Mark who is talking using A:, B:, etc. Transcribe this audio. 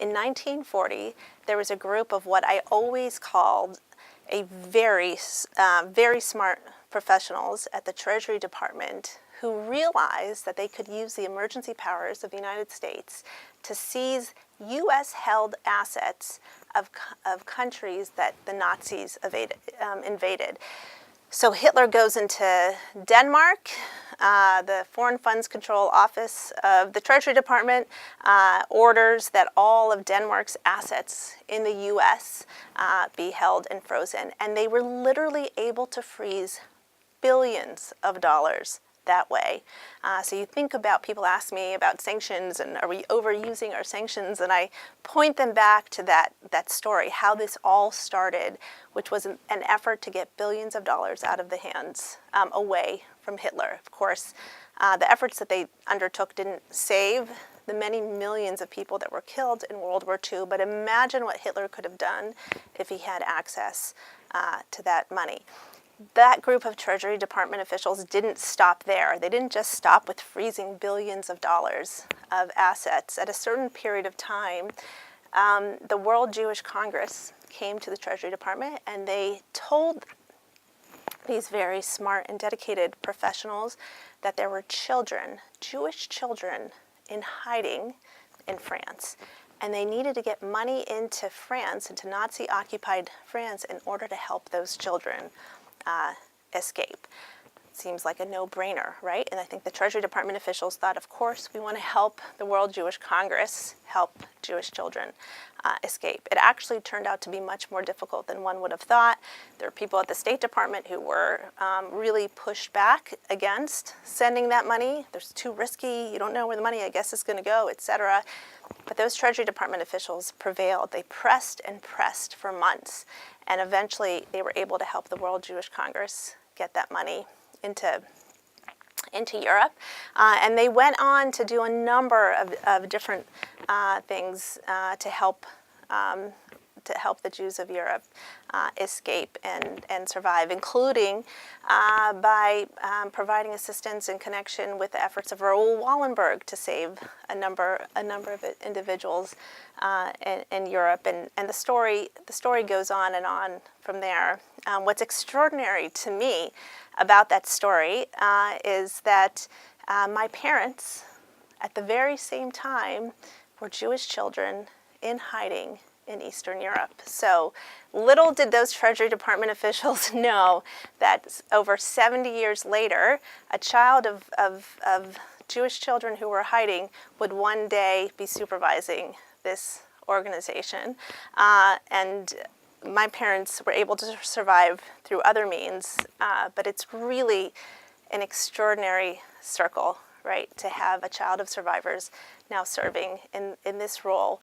A: In 1940, there was a group of what I always called a very smart professionals at the Treasury Department who realized that they could use the emergency powers of the United States to seize U.S.-held assets of countries that the Nazis invaded. So Hitler goes into Denmark. The Foreign Funds Control Office of the Treasury Department orders that all of Denmark's assets in the U.S. Be held and frozen. And they were literally able to freeze billions of dollars that way. So you think about, people ask me about sanctions and are we overusing our sanctions, and I point them back to that story, how this all started, which was an effort to get billions of dollars out of the hands, away from Hitler. Of course, the efforts that they undertook didn't save the many millions of people that were killed in World War II, but imagine what Hitler could have done if he had access to that money. That group of Treasury Department officials didn't stop there. They didn't just stop with freezing billions of dollars of assets. At a certain period of time, the World Jewish Congress came to the Treasury Department and they told these very smart and dedicated professionals that there were children, Jewish children, in hiding in France. And they needed to get money into France, into Nazi-occupied France, in order to help those children escape. Seems like a no-brainer, right? And I think the Treasury Department officials thought, of course, we want to help the World Jewish Congress help Jewish children escape. It actually turned out to be much more difficult than one would have thought. There are people at the State Department who were really pushed back against sending that money. It's too risky. You don't know where the money, I guess, is going to go, etc. But those Treasury Department officials prevailed. They pressed and pressed for months. And eventually, they were able to help the World Jewish Congress get that money into Europe. And they went on to do a number of different things to help the Jews of Europe escape and survive, including by providing assistance in connection with the efforts of Raoul Wallenberg to save a number of individuals in Europe. And the story goes on and on from there. What's extraordinary to me about that story is that my parents, at the very same time, were Jewish children in hiding in Eastern Europe. So little did those Treasury Department officials know that over 70 years later, a child of Jewish children who were hiding would one day be supervising this organization. And my parents were able to survive through other means, but it's really an extraordinary circle, right, to have a child of survivors now serving in this role